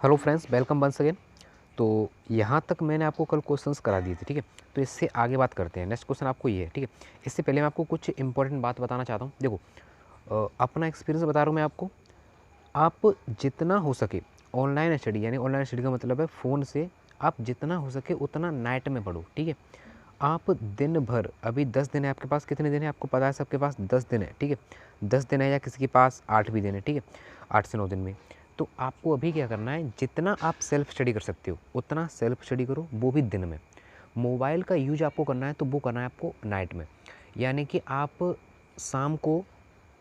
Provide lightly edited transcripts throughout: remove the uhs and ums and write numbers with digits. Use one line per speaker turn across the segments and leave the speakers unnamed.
Hello friends, welcome once again. तो यहाँ तक मैंने आपको कल क्वेश्चंस करा दिए थे, ठीक है। तो इससे आगे बात करते हैं। नेक्स्ट क्वेश्चन आपको ये है, ठीक है। इससे पहले मैं आपको कुछ इंपॉर्टेंट बात बताना चाहता हूँ। देखो, अपना एक्सपीरियंस बता रहा हूँ मैं आपको। आप जितना हो सके ऑनलाइन स्टडी, यानी ऑनलाइन स्टडी का मतलब है फ़ोन से आप जितना हो सके उतना नाइट में पढ़ो, ठीक है। आप दिन भर, अभी 10 दिन है आपके पास, कितने दिन है आपको पता है, सबके पास 10 दिन है, ठीक है। 10 दिन है या किसी के पास 8 भी दिन है, ठीक है। 8 से 9 दिन में। तो आपको अभी क्या करना है, जितना आप सेल्फ स्टडी कर सकते हो उतना सेल्फ स्टडी करो, वो भी दिन में। मोबाइल का यूज आपको करना है तो वो करना है आपको नाइट में, यानी कि आप शाम को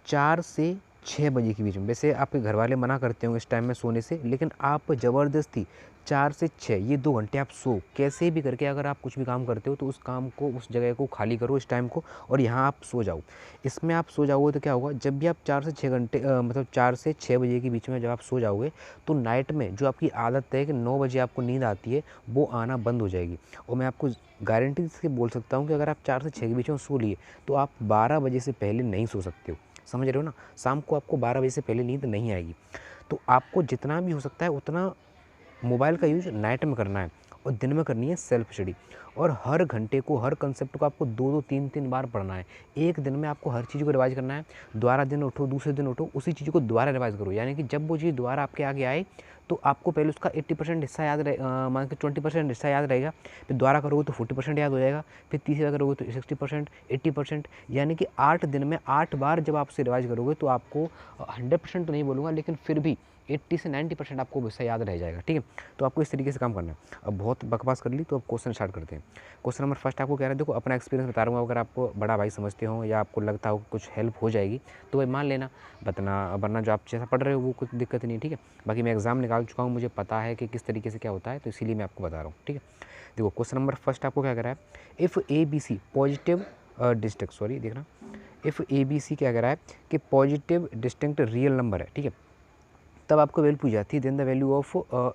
4 से 6 बजे के बीच में। वैसे आपके घर वाले मना करते होंगे इस टाइम में सोने से, लेकिन आप ज़बरदस्ती 4 से 6 ये 2 घंटे आप सो, कैसे भी करके अगर आप कुछ भी काम करते हो तो उस काम को, उस जगह को खाली करो इस टाइम को, और यहाँ आप सो जाओ। इसमें आप सो जाओगे तो क्या होगा, जब भी आप 4 से 6 घंटे मतलब 4 से 6 बजे के बीच में जब आप सो जाओगे तो नाइट में जो आपकी आदत है कि 9 बजे आपको नींद आती है, वो आना बंद हो जाएगी। और मैं आपको गारंटी से बोल सकता हूँ कि अगर आप 4 से 6 के बीच में सो लिए तो आप 12 बजे से पहले नहीं सो सकते हो। समझ रहे हो ना? शाम को आपको 12 बजे से पहले नींद नहीं आएगी। तो आपको जितना भी हो सकता है उतना मोबाइल का यूज़ नाइट में करना है और दिन में करनी है सेल्फ स्टडी। और हर घंटे को, हर कंसेप्ट को आपको 2-2 3-3 बार पढ़ना है। एक दिन में आपको हर चीज़ को रिवाइज़ करना है। दोबारा दिन उठो, दूसरे दिन उठो, उसी चीज़ को दोबारा रिवाइज़ करो। यानी कि जब वो चीज़ दोबारा आपके आगे आए तो आपको पहले उसका 80% हिस्सा याद रहे, मान के 20% हिस्सा याद रहेगा। फिर दोबारा करोगे तो 40% याद हो जाएगा। फिर तीसरी बार करोगे तो 60%, 80%। यानी कि 8 दिन में 8 बार जब आप उसे रिवाइज़ करोगे तो आपको 100% तो नहीं बोलूँगा, लेकिन फिर भी 80 से 90% आपको हिस्सा याद रह जाएगा, ठीक है। तो आपको इस तरीके से काम करना है। अब बहुत बकवास कर ली, तो अब क्वेश्चन स्टार्ट करते हैं। क्वेश्चन नंबर फर्स्ट आपको कह रहा है, देखो अपना एक्सपीरियंस बता रहा हूँ, अगर आपको बड़ा भाई समझते हो या आपको लगता हो कि कुछ हेल्प हो जाएगी तो भाई मान लेना, बतना वरना जो आप जैसा पढ़ रहे हो वो कुछ दिक्कत नहीं, ठीक है। बाकी मैं एग्जाम निकाल चुका हूँ, मुझे पता है कि किस तरीके से क्या होता है, तो इसीलिए मैं आपको बता रहा हूँ, ठीक है। देखो क्वेश्चन नंबर फर्स्ट आपको क्या कह रहा है, if A B C positive distinct, sorry देखना, इफ़ ए बी सी क्या कह रहा है कि पॉजिटिव डिस्टिंक्ट रियल नंबर है, ठीक है। तब आपको वैल्यू पूछी जाती है, देन द वैल्यू ऑफ,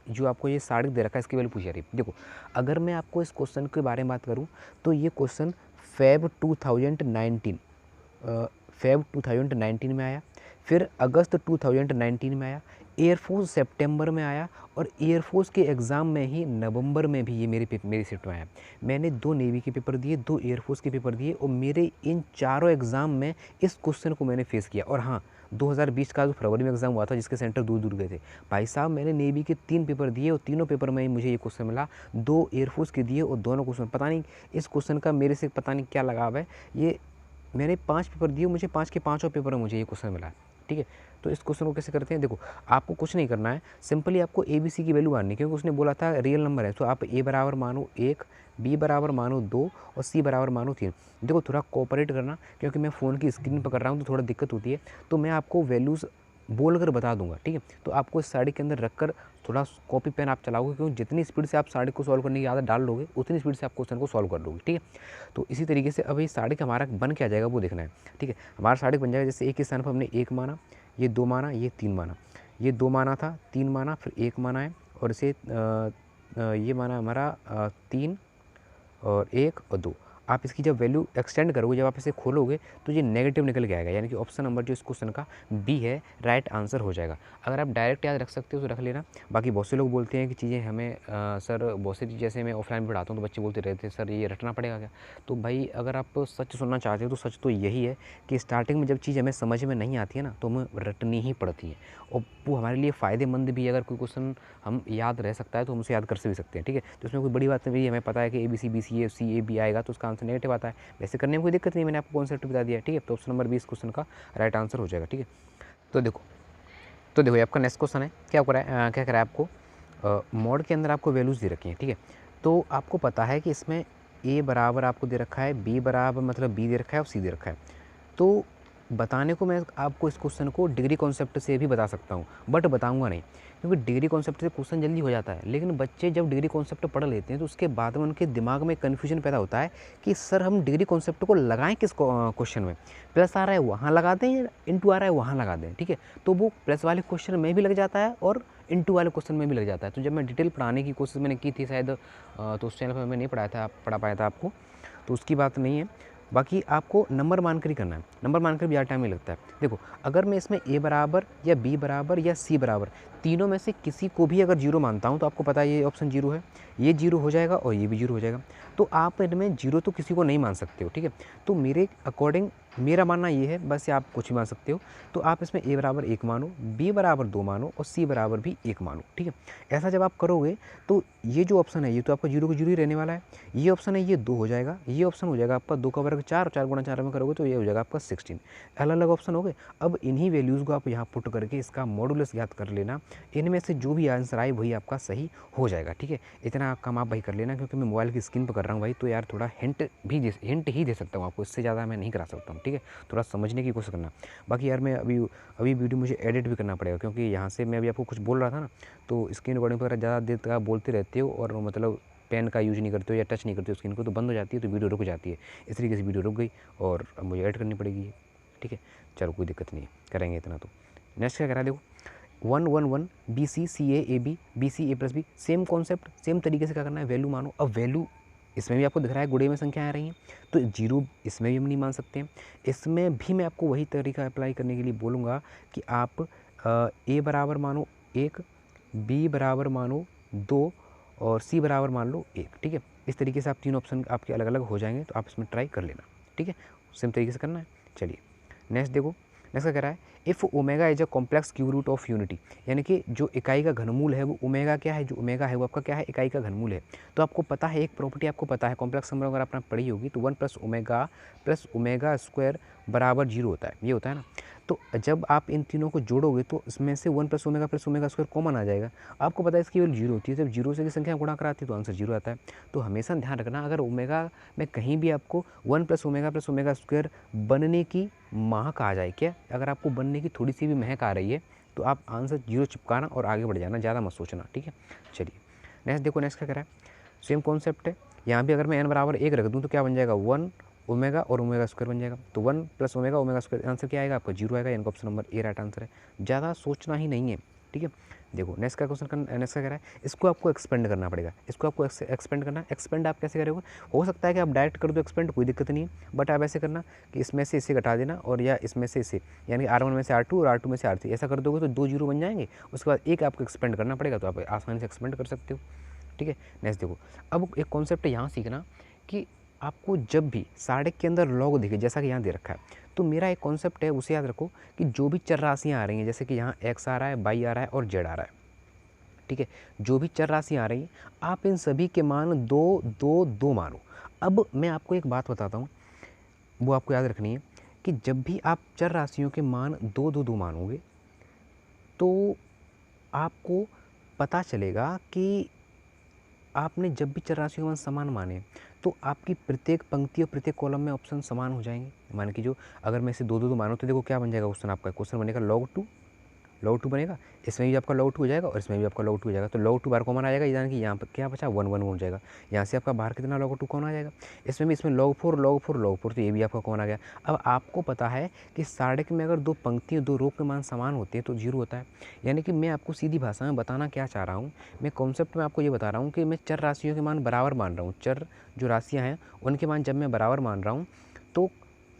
जो आपको ये सारिक दे रखा है इसकी वैल्यू पूछी जा रही है। देखो, अगर मैं आपको इस क्वेश्चन के बारे में बात करूँ तो ये क्वेश्चन फेब 2019 फेब 2019 में आया, फिर अगस्त 2019 में आया, एयरफोर्स सितंबर में आया, और एयरफोर्स के एग्ज़ाम में ही नवंबर में भी ये मेरी शिफ्ट में आया। मैंने 2 नेवी के पेपर दिए, 2 एयरफोर्स के पेपर दिए, और मेरे इन चारों एग्ज़ाम में इस क्वेश्चन को मैंने फेस किया। और हाँ, 2020 का जो फरवरी में एग्ज़ाम हुआ था जिसके सेंटर दूर दूर गए थे, भाई साहब मैंने नेवी के 3 पेपर दिए और तीनों पेपर में ही मुझे ये क्वेश्चन मिला। 2 एयरफोर्स के दिए और दोनों क्वेश्चन, पता नहीं इस क्वेश्चन का मेरे से पता नहीं क्या लगाव है, ये मैंने 5 पेपर दिए, मुझे 5 के पाँचों पेपर में मुझे ये क्वेश्चन मिला है, ठीक है। तो इस क्वेश्चन को कैसे करते हैं, देखो आपको कुछ नहीं करना है, सिंपली आपको ए बी सी की वैल्यू माननी है, क्योंकि उसने बोला था रियल नंबर है। तो आप ए बराबर मानो 1, बी बराबर मानो 2 और सी बराबर मानो 3। देखो थोड़ा कोऑपरेट करना, क्योंकि मैं फ़ोन की स्क्रीन पर कर रहा हूँ तो थोड़ा दिक्कत होती है, तो मैं आपको वैल्यूज़ बोल कर बता दूंगा, ठीक है। तो आपको इस साड़ी के अंदर रखकर थोड़ा कॉपी पेन आप चलाओगे, क्योंकि जितनी स्पीड से आप साड़ी को सॉल्व करने की आदत डाल लोगे उतनी स्पीड से आप क्वेश्चन को सॉल्व कर लोगे, ठीक है। तो इसी तरीके से अब ये साड़ी का हमारा बन क्या जाएगा वो देखना है, ठीक है। हमारा साड़ी बन जाएगा, जैसे एक के स्थान पर हमने 1 माना, ये 2 माना, ये 3 माना, ये 2 माना था, 3 माना, फिर 1 माना है, और इसे ये माना हमारा 3 और 1 और 2। आप इसकी जब वैल्यू एक्सटेंड करोगे, जब आप इसे खोलोगे तो ये नेगेटिव निकल के आएगा, यानी कि ऑप्शन नंबर जो इस क्वेश्चन का बी है राइट आंसर हो जाएगा। अगर आप डायरेक्ट याद रख सकते हो तो रख लेना। बाकी बहुत से लोग बोलते हैं कि चीज़ें हमें सर बहुत सी, जैसे मैं ऑफलाइन में पढ़ाता हूँ तो बच्चे बोलते रहते हैं सर ये रटना पड़ेगा क्या। तो भाई अगर आप सच सुनना चाहते हो तो सच तो यही है कि स्टार्टिंग में जब चीज़ हमें समझ में नहीं आती है ना तो हमें रटनी ही पड़ती है, और वो हमारे लिए फ़ायदेमंद भी है। अगर कोई क्वेश्चन हम याद रह सकता है तो हम उसे याद कर से भी सकते हैं, ठीक है। तो इसमें कोई बड़ी बात नहीं है, हमें पता है कि A B C B C A C A B आएगा तो उसका आंसर नेगेटिव आता है, वैसे करने में कोई दिक्कत नहीं, मैंने आपको कॉन्सेप्ट बता दिया, ठीक है। तो ऑप्शन नंबर 20 क्वेश्चन का राइट आंसर हो जाएगा, ठीक है। तो देखो ये आपका नेक्स्ट क्वेश्चन है, क्या क्या करा है आपको, मॉड के अंदर आपको वैल्यूज़ दे रखी हैं, ठीक है। तो आपको पता है कि इसमें ए बराबर आपको दे रखा है, बी बराबर मतलब बी दे रखा है और सी दे रखा है। तो बताने को मैं आपको इस क्वेश्चन को डिग्री कॉन्सेप्ट से भी बता सकता हूँ, बट बताऊंगा नहीं, क्योंकि डिग्री कॉन्सेप्ट से क्वेश्चन जल्दी हो जाता है। लेकिन बच्चे जब डिग्री कॉन्सेप्ट पढ़ लेते हैं तो उसके बाद में उनके दिमाग में कन्फ्यूजन पैदा होता है कि सर हम डिग्री कॉन्सेप्ट को लगाएं किस क्वेश्चन में, प्लस आ रहा है वहाँ लगा दें या इंटू आ रहा है वहाँ लगा दें, ठीक है। तो वो प्लस वाले क्वेश्चन में भी लग जाता है और इंटू वाले क्वेश्चन में भी लग जाता है। तो जब मैं डिटेल पढ़ाने की कोशिश मैंने की थी शायद, तो उस चैनल पर मैं नहीं पढ़ाया था, पढ़ा पाया था आपको, तो उसकी बात नहीं है। बाकी आपको नंबर मानकर ही करना है, नंबर मानकर भी ज़्यादा टाइम नहीं लगता है। देखो अगर मैं इसमें a बराबर या b बराबर या c बराबर तीनों में से किसी को भी अगर जीरो मानता हूँ तो आपको पता है ये ऑप्शन जीरो है, ये जीरो हो जाएगा और ये भी जीरो हो जाएगा। तो आप इनमें जीरो तो किसी को नहीं मान सकते हो, ठीक है। तो मेरे अकॉर्डिंग मेरा मानना ये है, बस आप कुछ भी मान सकते हो। तो आप इसमें a बराबर 1 मानो, b बराबर 2 मानो और c बराबर भी 1 मानो, ठीक है। ऐसा जब आप करोगे तो ये जो ऑप्शन है ये तो आपका जीरो को जीरो ही रहने वाला है, ये ऑप्शन है ये 2 हो जाएगा, ये ऑप्शन हो जाएगा आपका 2 का वर्ग 4, 4 गुणा 4 में करोगे तो ये हो जाएगा आपका 16। अलग अलग ऑप्शन हो गए। अब इन्हीं वैल्यूज़ को आप यहाँ पुट करके इसका मॉडुलस ज्ञात कर लेना, इनमें से जो भी आंसर आए वही आपका सही हो जाएगा, ठीक है। इतना काम आप भाई कर लेना, क्योंकि मैं मोबाइल की स्क्रीन पर कर रहा हूँ भाई, तो यार थोड़ा हिंट ही दे सकता हूँ आपको, इससे ज़्यादा मैं नहीं करा सकता हूँ, ठीक है। थोड़ा समझने की कोशिश करना। बाकी यार मैं अभी वीडियो मुझे एडिट भी करना पड़ेगा, क्योंकि यहाँ से मैं अभी आपको कुछ बोल रहा था ना, तो स्क्रीन रिकॉर्डिंग पर ज़्यादा देर तक आप बोलते रहते हो और मतलब पेन का यूज़ नहीं करते हो या टच नहीं करते हो स्क्रीन को, तो बंद हो जाती है, तो वीडियो रुक जाती है। इस तरीके से वीडियो रुक गई और अब मुझे एडिट करनी पड़ेगी, ठीक है। चलो कोई दिक्कत नहीं है, करेंगे इतना। तो नेक्स्ट क्या करा, देखो 1 1 1 B C C A B B C A plus B, same concept same तरीके से क्या करना है, वैल्यू मानो। अब वैल्यू इसमें भी आपको दिख रहा है गुणे में संख्याएँ आ रही हैं, तो जीरो इसमें भी हम नहीं मान सकते हैं। इसमें भी मैं आपको वही तरीका अप्लाई करने के लिए बोलूँगा कि आप ए बराबर मानो 1, बी बराबर मानो 2 और सी बराबर मान लो 1, ठीक है। इस तरीके से आप तीन ऑप्शन आपके अलग अलग हो जाएंगे, तो आप इसमें ट्राई कर लेना, ठीक है। सेम तरीके से करना है। चलिए नेक्स्ट देखो, नेक्स्ट क्या कह रहा है, if omega is a complex cube root of unity, यानी कि जो इकाई का घनमूल है वो ओमेगा क्या है, जो ओमेगा है वो आपका क्या है, इकाई का घनमूल है। तो आपको पता है एक प्रॉपर्टी आपको पता है, कॉम्प्लेक्स नंबर अगर आपने पढ़ी होगी तो 1 प्लस ओमेगा स्क्वायर बराबर 0 होता है, ये होता है ना। तो जब आप इन तीनों को जोड़ोगे तो इसमें से 1 प्लस ओमेगा स्क्वायर कॉमन आ जाएगा। आपको पता है इसकी वैल्यू जीरो होती है, जब जीरो से की संख्या गुणा कराती है तो आंसर जीरो आता है। तो हमेशा ध्यान रखना, अगर ओमेगा में कहीं भी आपको 1 प्लस ओमेगा स्क्वायर बनने की महक आ जाए, क्या अगर आपको बनने की थोड़ी सी भी महक आ रही है तो आप आंसर जीरो चिपकाना और आगे बढ़ जाना, ज़्यादा मत सोचना, ठीक है। चलिए नेक्स्ट देखो, नेक्स्ट क्या कह रहा है, सेम कॉन्सेप्ट है। यहाँ भी अगर मैं n बराबर 1 रख दूँ तो क्या बन जाएगा, 1 ओमेगा और ओमेगा स्क्वायर बन जाएगा। तो 1 प्लस ओमेगा स्क्वायर आंसर क्या आएगा आपका, जीरो आएगा, यानी कि option number A right answer है। ज़्यादा सोचना ही नहीं है, ठीक है। देखो नेक्स्ट का क्वेश्चन करना, नेक्स्ट का कह रहा है, इसको आपको एक्सपेंड करना पड़ेगा, इसको आपको एक्सपेंड करना है। एक्सपेंड आप कैसे करोगे, हो सकता है कि आप डायरेक्ट कर दो एक्सपेंड, कोई दिक्कत नहीं है, बट आप ऐसे करना कि इसमें से इसे घटा देना और या इसमें से इसे, यानी R1 में से R2 और R2 में से R3, ऐसा कर दोगे तो 2 जीरो बन जाएंगे। उसके बाद एक आपको एक्सपेंड करना पड़ेगा, तो आप आसानी से एक्सपेंड कर सकते हो, ठीक है। नेक्स्ट देखो, अब एक कॉन्सेप्ट यहाँ सीखना कि आपको जब भी सारे के अंदर लॉग दिखे, जैसा कि यहाँ दे रखा है, तो मेरा एक कॉन्सेप्ट है उसे याद रखो कि जो भी चर राशियाँ आ रही हैं, जैसे कि यहाँ x आ रहा है, y आ रहा है और z आ रहा है, ठीक है, जो भी चर राशियाँ आ रही हैं आप इन सभी के मान 2 2 2 मानो। अब मैं आपको एक बात बताता हूँ, वो आपको याद रखनी है कि जब भी आप चर राशियों के मान 2 2 2 मानोगे तो आपको पता चलेगा कि आपने जब भी चर राशियों के मान समान माने तो आपकी प्रत्येक पंक्ति और प्रत्येक कॉलम में ऑप्शन समान हो जाएंगे। मान कि जो अगर मैं इसे 2 2 2 मानो तो देखो क्या बन जाएगा क्वेश्चन, आपका क्वेश्चन बनेगा log 2 बनेगा, इसमें भी आपका log 2 हो जाएगा और इसमें भी आपका log 2 हो जाएगा। तो log 2 बार कॉमन आ जाएगा, यानी कि यहाँ पर क्या बचा 1 1 हो जाएगा। यहाँ से आपका बाहर कितना log 2 कौन आ जाएगा, इसमें भी इसमें log 4 तो ये भी आपका कौन आ गया। अब आपको पता है कि साढ़े में अगर दो पंक्ति दो रो के मान समान होते हैं तो जीरो होता है। यानी कि मैं आपको सीधी भाषा में बताना क्या चाह रहा हूँ, मैं कॉन्सेप्ट में आपको ये बता रहा हूँ कि मैं चर राशियों के मान बराबर मान रहा हूँ, चर जो राशियाँ हैं उनके मान जब मैं बराबर मान रहा हूँ तो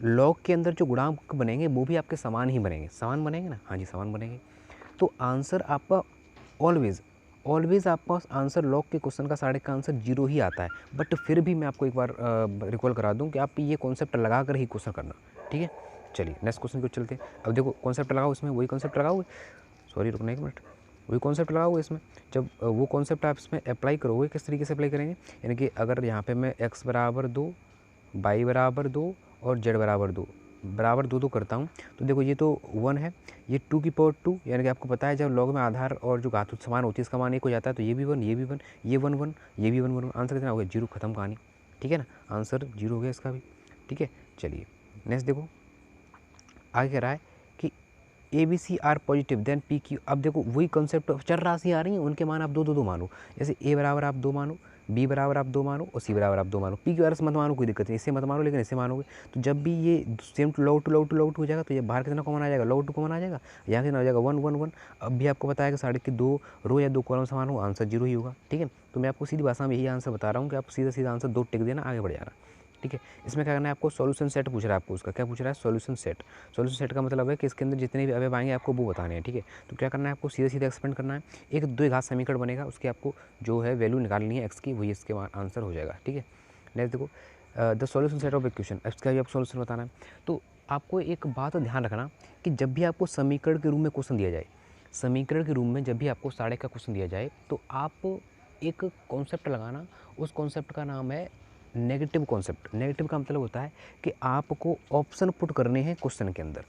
लॉग के अंदर जो गुणांक बनेंगे वो भी आपके समान ही बनेंगे, समान बनेंगे ना, हाँ जी समान बनेंगे। तो आंसर आपका ऑलवेज आपका आंसर लॉग के क्वेश्चन का साढ़े का आंसर जीरो ही आता है। बट फिर भी मैं आपको एक बार रिकॉल करा दूं कि आप ये कॉन्सेप्ट लगा कर ही क्वेश्चन करना, ठीक है। चलिए नेक्स्ट क्वेश्चन को चलते हैं। अब देखो कॉन्सेप्ट लगाओ, इसमें वही कॉन्सेप्ट लगाओगे, सॉरी रुकना एक मिनट, वही कॉन्सेप्ट लगाओगे इसमें। जब वो कॉन्सेप्ट आप इसमें अप्लाई करोगे, किस तरीके से अप्लाई करेंगे, यानी कि अगर यहाँ पे मैं x बराबर 2, y बराबर 2 और z बराबर 2 करता हूँ तो देखो ये तो 1 है, ये 2 की पावर 2, यानी कि आपको पता है जब लॉग में आधार और जो घात समान होती है इसका मान 1 हो जाता है, तो ये भी 1 ये भी 1 ये 1 1 ये भी 1 1, आंसर कितना हो गया, जीरो, खत्म कहानी, ठीक है ना, आंसर जीरो हो गया इसका भी, ठीक है। चलिए नेक्स्ट देखो आगे कह रहा है कि ABC are positive then PQ। अब देखो वही कॉन्सेप्ट, चर राशि आ रही हैं उनके मान आप 2 2 2 मानो, जैसे A बराबर आप 2 मानो, B बराबर आप 2 मानो और C बराबर आप 2 मानो। PQ मत मानो, कोई दिक्कत नहीं, इससे मत मानो, लेकिन इससे मानोगे तो जब भी ये सेम log 2 हो जाएगा तो ये बाहर कितना कॉमन आ जाएगा, log 2 कॉमन आ जाएगा, यहाँ कितना हो जाएगा 1 1 1। अब भी आपको बताया कि साढ़े की 2 रो या 2 कॉलम समान हो, आंसर जीरो ही होगा, ठीक है। तो मैं आपको सीधी भाषा में यही आंसर बता रहा हूँ कि आप सीधा आंसर 2 टिक देना, आगे बढ़ जाना, ठीक ठीक है। इसमें क्या करना है आपको, सॉल्यूशन सेट पूछ रहा है आपको, उसका क्या पूछ रहा है, सॉल्यूशन सेट। सॉल्यूशन सेट का मतलब है कि इसके अंदर जितने भी अवयव आएंगे आपको वो बताने हैं, ठीक है। तो क्या करना है आपको, सीधा सीधा एक्सपेंड करना है। एक द्विघात समीकरण बनेगा, उसकी आपको जो है वैल्यू निकालनी है एक्स की, वही इसके आंसर हो जाएगा, ठीक है। नेक्स्ट देखो, the solution set of equation, इसका भी आपको सॉल्यूशन बताना है। तो आपको एक बात ध्यान रखना कि जब भी आपको समीकरण के रूप में क्वेश्चन दिया जाए, समीकरण के रूप में जब भी आपको सारे का क्वेश्चन दिया जाए, तो आप एक कॉन्सेप्ट लगाना, उस कॉन्सेप्ट का नाम है नेगेटिव कॉन्सेप्ट। नेगेटिव का मतलब होता है कि आपको ऑप्शन पुट करने हैं क्वेश्चन के अंदर।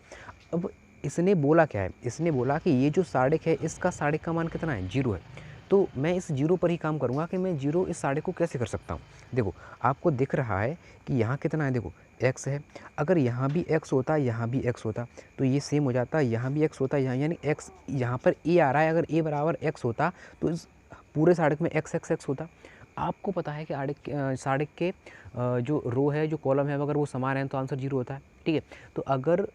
अब इसने बोला क्या है, इसने बोला कि ये जो साढ़े है इसका साढ़े का मान कितना है, 0 है। तो मैं इस 0 पर ही काम करूँगा कि मैं 0 इस साढ़े को कैसे कर सकता हूँ। देखो आपको दिख रहा है कि यहाँ कितना है, देखो x है। अगर यहाँ भी x होता, यहाँ भी x होता, तो ये सेम हो जाता, यहाँ भी x होता, यहाँ यानी x यहाँ पर a आ रहा है, अगर a बराबर x होता तो इस पूरे साढ़े में x होता। आपको पता है कि साढ़े के जो रो है, जो कॉलम है, अगर वो समान है तो आंसर 0 होता है, ठीक है। तो अगर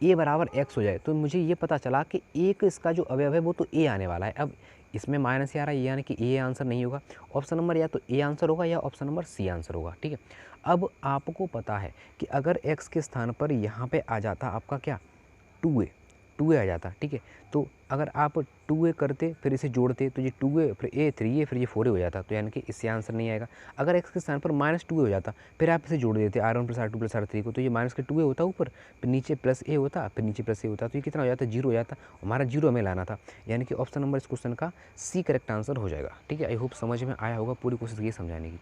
a बराबर x हो जाए तो मुझे ये पता चला कि एक इसका जो अवयव है वो तो a आने वाला है। अब इसमें माइनस आ रहा है, यानी कि a आंसर नहीं होगा। ऑप्शन नंबर या तो a आंसर होगा या ऑप्शन नंबर c आंसर होगा, ठीक है। अब आपको पता है कि अगर x के स्थान पर यहाँ पे आ जाता आपका क्या, 2a आ जाता, ठीक है। तो अगर आप 2a करते फिर इसे जोड़ते तो ये 2a फिर a 3a फिर ये 4a हो जाता, तो यानी कि इससे आंसर नहीं आएगा। अगर x के स्थान पर -2a हो जाता, फिर आप इसे जोड़ देते r1 + r2 + r3 को, तो ये माइनस के 2a होता ऊपर, फिर नीचे +a होता, फिर नीचे +a होता, तो ये कितना हो जाता, 0 हो जाता। हमारा 0 हमें लाना था, यानी कि ऑप्शन नंबर इस क्वेश्चन का C करेक्ट आंसर हो जाएगा, ठीक है। आई होप समझ में आया होगा, पूरी कोशिश ये समझाने की।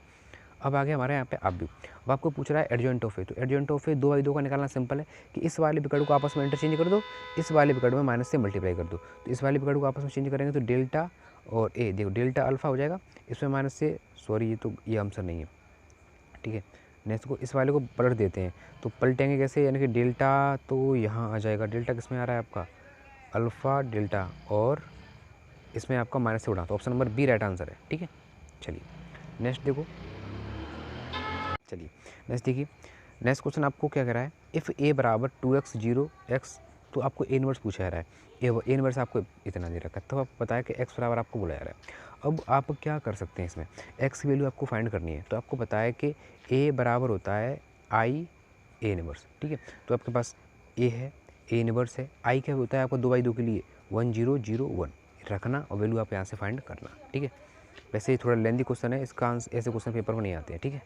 अब आगे हमारे यहाँ पे आप भी, अब आपको पूछ रहा है एडजॉइंट ऑफ ए। तो एडजॉइंट ऑफ ए 2/2 का निकालना सिंपल है कि इस वाले विकर्ण को आपस में इंटरचेंज कर दो, इस वाले विकर्ण में माइनस से मल्टीप्लाई कर दो। तो इस वाले विकर्ण को आपस में चेंज करेंगे तो डेल्टा और ए, देखो डेल्टा अल्फा हो जाएगा, इसमें माइनस से, सॉरी ये आंसर नहीं है, ठीक है। नेक्स्ट को इस वाले को पलट देते हैं, तो पलटेंगे कैसे, यानी कि डेल्टा तो यहाँ आ जाएगा, डेल्टा किस में आ रहा है आपका, अल्फ़ा डेल्टा, और इसमें आपका माइनस से उड़ा, तो option number B right answer है, ठीक है। चलिए नेक्स्ट देखो, चलिए नेक्स्ट देखिए। नेक्स्ट क्वेश्चन आपको क्या कह रहा है, इफ़ a बराबर 2x 0x, तो आपको a इनवर्स पूछा जा रहा है। a इनवर्स आपको इतना दे रखा है, तो आपको पता है कि x बराबर आपको बोला जा रहा है। अब आप क्या कर सकते हैं, इसमें x की वैल्यू आपको फाइंड करनी है। तो आपको पता है कि a बराबर होता है i a इनवर्स, ठीक है। तो आपके पास a है, a इनवर्स है, i क्या होता है आपको 2/2 के लिए 1 0 0 1 रखना, और वैल्यू आप यहाँ से फाइंड करना, ठीक है। वैसे थोड़ा लेंदी क्वेश्चन है, इसका आंसर ऐसे क्वेश्चन पेपर में नहीं आते हैं, ठीक है।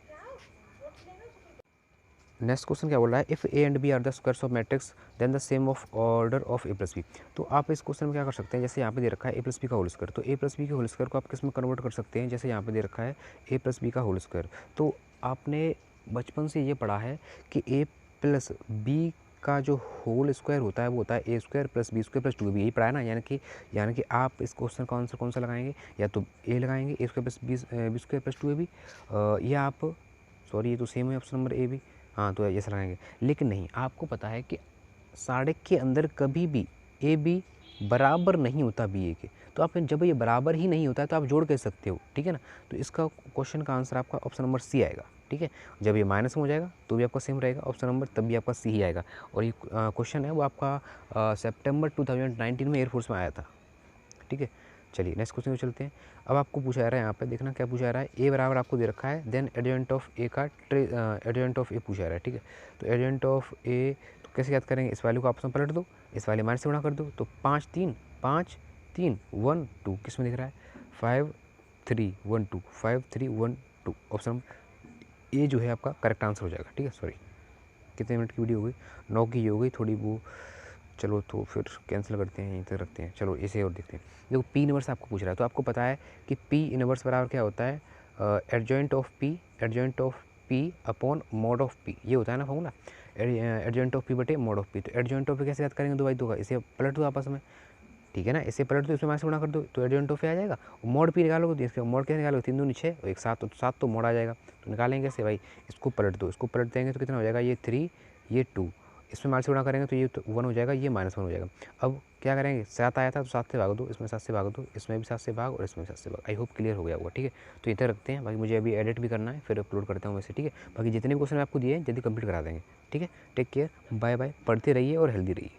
नेक्स्ट क्वेश्चन क्या बोल रहा है, if A and B are the squares of matrix then the same of order of A plus B. तो आप इस क्वेश्चन में क्या कर सकते हैं, जैसे यहाँ पे दे रखा है ए प्लस बी का होल स्क्वायर, तो ए प्लस बी के होल स्क्वायर को आप किस में कन्वर्ट कर सकते हैं, जैसे यहाँ पे दे रखा है ए प्लस बी का होल स्क्वायर। तो आपने बचपन से ये पढ़ा है कि ए प्लस बी का जो होल स्क्वायर होता है वो होता है a square plus b square plus 2b, यही पढ़ा है ना। यानी कि आप इस क्वेश्चन का आंसर कौन सा लगाएंगे, या तो ए लगाएंगे a square plus b square plus 2ab, या आप, सॉरी ये तो सेम है ऑप्शन नंबर ए भी, हाँ तो ऐसा लगाएंगे। लेकिन नहीं, आपको पता है कि साढ़े के अंदर कभी भी ए बी बराबर नहीं होता बी ए के, तो आप जब ये बराबर ही नहीं होता है तो आप जोड़ कह सकते हो, ठीक है ना। तो इसका क्वेश्चन का आंसर आपका ऑप्शन नंबर सी आएगा, ठीक है। जब ये माइनस में हो जाएगा तो भी आपका सेम रहेगा ऑप्शन नंबर, तब भी आपका सी ही आएगा। और ये क्वेश्चन है वो आपका सितंबर 2019 में एयरफोर्स में आया था, ठीक है। चलिए नेक्स्ट क्वेश्चन को चलते हैं। अब आपको पूछा जा रहा है, यहाँ पे देखना क्या पूछा जा रहा है, ए बराबर आपको दे रखा है, देन एडजॉइंट ऑफ ए का एडजॉइंट ऑफ ए पूछा जा रहा है, ठीक है। तो एडजॉइंट ऑफ ए तो कैसे याद करेंगे, इस वैल्यू को आपस में पलट दो, इस वाले माइनस से गुणा कर दो, तो 5 3 1 2 किस में दिख रहा है, 5 3 1 2 5 3 1 2, ऑप्शन ए जो है आपका करेक्ट आंसर हो जाएगा, ठीक है। सॉरी कितने मिनट की वीडियो हो गई, 9 की हो गई थोड़ी वो, चलो तो फिर कैंसिल करते हैं, यहीं तक रखते हैं। चलो इसे और देखते हैं। देखो पी इनवर्स आपको पूछ रहा है, तो आपको पता है कि पी इनवर्स बराबर क्या होता है, adjoint of P upon mod of P, ये होता है ना फॉर्मूला, एडजॉइंट ऑफ पी बटे मॉड ऑफ पी। तो एडजॉइंट ऑफ पी कैसे याद करेंगे, 2/2 का, इसे पलट दो आपस में, ठीक है ना, इसे पलट दो, इसमें माइनस गुणा कर दो, तो एडजॉइंट ऑफ ए आ जाएगा। और मॉड पी निकालोगे तो इसका मॉड कैसे निकालोगे, 3 दूनी 6 और 1 7, तो 7 तो मॉड आ जाएगा। तो निकालेंगे कैसे भाई, इसको पलट दो, इसको पलट देंगे तो कितना हो जाएगा, ये 3 ये 2, इसमें माइनस गुणा करेंगे तो ये 1 हो जाएगा, ये -1 हो जाएगा। अब क्या करेंगे, 7 आया था तो 7 से भाग दो, इसमें 7 से भाग दो, इसमें भी 7 से भाग और इसमें 7 से भाग। आई होप क्लियर हो गया होगा, ठीक है। तो इधर रखते हैं, बाकी मुझे अभी एडिट भी करना है, फिर अपलोड करता हूँ वैसे, ठीक है। बाकी जितने भी क्वेश्चन आपको दिए हैं जल्दी कंप्लीट करा देंगे, ठीक है। टेक केयर, बाय बाय, पढ़ते रहिए और हेल्दी रहिए।